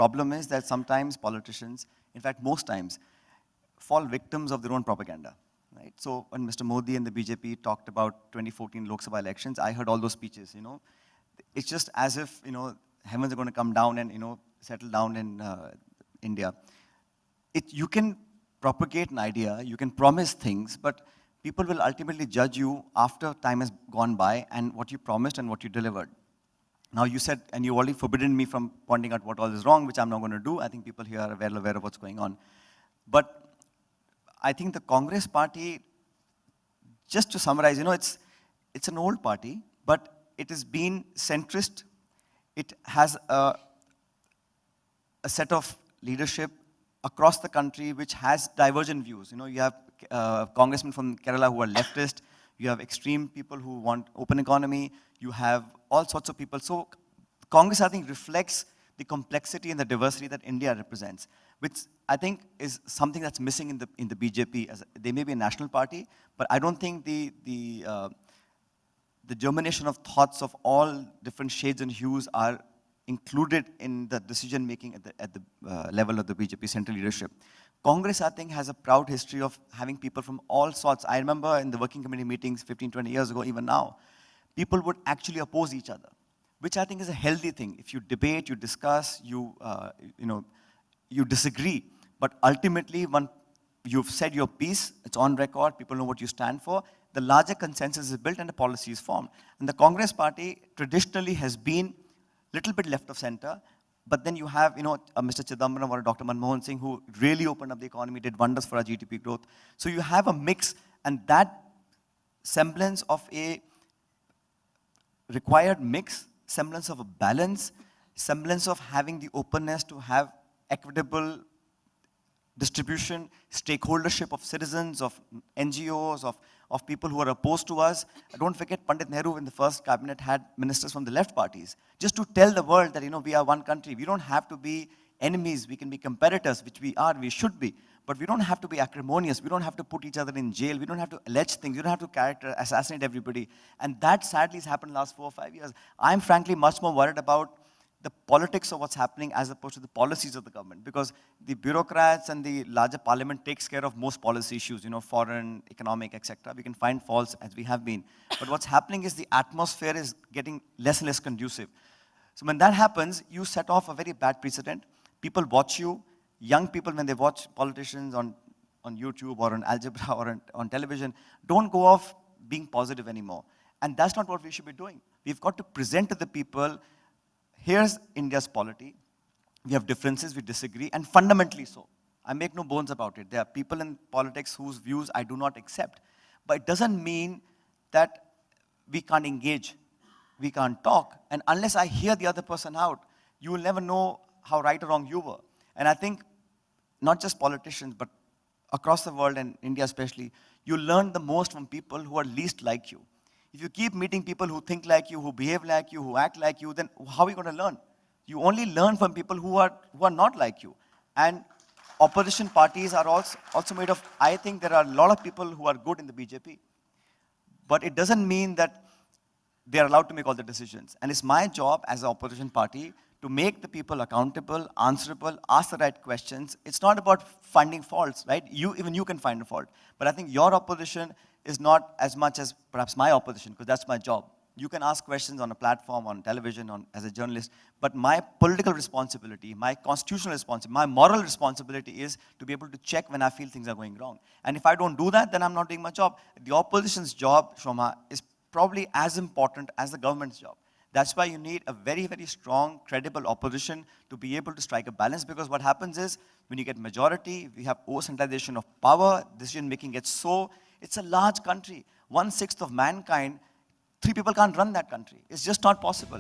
problem is that sometimes politicians, in fact most times, fall victims of their own propaganda. Right? So when Mr. Modi and the BJP talked about 2014 Lok Sabha elections, I heard all those speeches, you know. It's just as if, you know, heavens are going to come down and, you know, settle down in India. You can propagate an idea, you can promise things, but people will ultimately judge you after time has gone by and what you promised and what you delivered. Now you said, and you already forbidden me from pointing out what all is wrong, which I'm not going to do. I think people here are well aware of what's going on. But I think the Congress party, just to summarize, you know, it's an old party, but it has been centrist. It has a set of leadership across the country which has divergent views. You know, you have congressmen from Kerala who are leftist. You have extreme people who want open economy. You have all sorts of people. So Congress, I think, reflects the complexity and the diversity that India represents, which I think is something that's missing in the BJP. They may be a national party, but I don't think the germination of thoughts of all different shades and hues are included in the decision making at the level of the BJP central leadership. Congress, I think, has a proud history of having people from all sorts. I remember in the working committee meetings 15, 20 years ago, even now, people would actually oppose each other, which I think is a healthy thing. If you debate, you discuss, you disagree, but ultimately, when you've said your piece, it's on record, people know what you stand for, the larger consensus is built and the policy is formed. And the Congress party traditionally has been a little bit left of center, but then you have, you know, Mr. Chidambaram or Dr. Manmohan Singh who really opened up the economy, did wonders for our GDP growth. So you have a mix, and that semblance of a required mix, semblance of a balance, semblance of having the openness to have equitable distribution, stakeholdership of citizens, of NGOs, of people who are opposed to us. Don't forget, Pandit Nehru in the first cabinet had ministers from the left parties, just to tell the world that, you know, we are one country. We don't have to be enemies. We can be competitors, which we are, we should be. But we don't have to be acrimonious. We don't have to put each other in jail. We don't have to allege things. We don't have to assassinate everybody. And that sadly has happened in the last 4 or 5 years. I'm frankly much more worried about the politics of what's happening as opposed to the policies of the government, because the bureaucrats and the larger parliament takes care of most policy issues, you know, foreign, economic, etc. We can find faults as we have been. But what's happening is the atmosphere is getting less and less conducive. So when that happens, you set off a very bad precedent. People watch you. Young people, when they watch politicians on YouTube or on Algebra or on television, don't go off being positive anymore. And that's not what we should be doing. We've got to present to the people, here's India's polity. We have differences, we disagree, and fundamentally so. I make no bones about it. There are people in politics whose views I do not accept. But it doesn't mean that we can't engage, we can't talk. And unless I hear the other person out, you will never know how right or wrong you were. And I think not just politicians, but across the world and India especially, you learn the most from people who are least like you. If you keep meeting people who think like you, who behave like you, who act like you, then how are you going to learn? You only learn from people who are not like you. And opposition parties are also made of, I think there are a lot of people who are good in the BJP. But it doesn't mean that they are allowed to make all the decisions. And it's my job as an opposition party to make the people accountable, answerable, ask the right questions. It's not about finding faults, right? Even you can find a fault. But I think your opposition is not as much as perhaps my opposition, because that's my job. You can ask questions on a platform, on television, as a journalist, but my political responsibility, my constitutional responsibility, my moral responsibility is to be able to check when I feel things are going wrong. And if I don't do that, then I'm not doing my job. The opposition's job, Shoma, is probably as important as the government's job. That's why you need a very, very strong, credible opposition to be able to strike a balance, because what happens is, when you get majority, we have over-centralization of power, decision-making gets it's a large country. 1/6 of mankind, 3 people can't run that country. It's just not possible.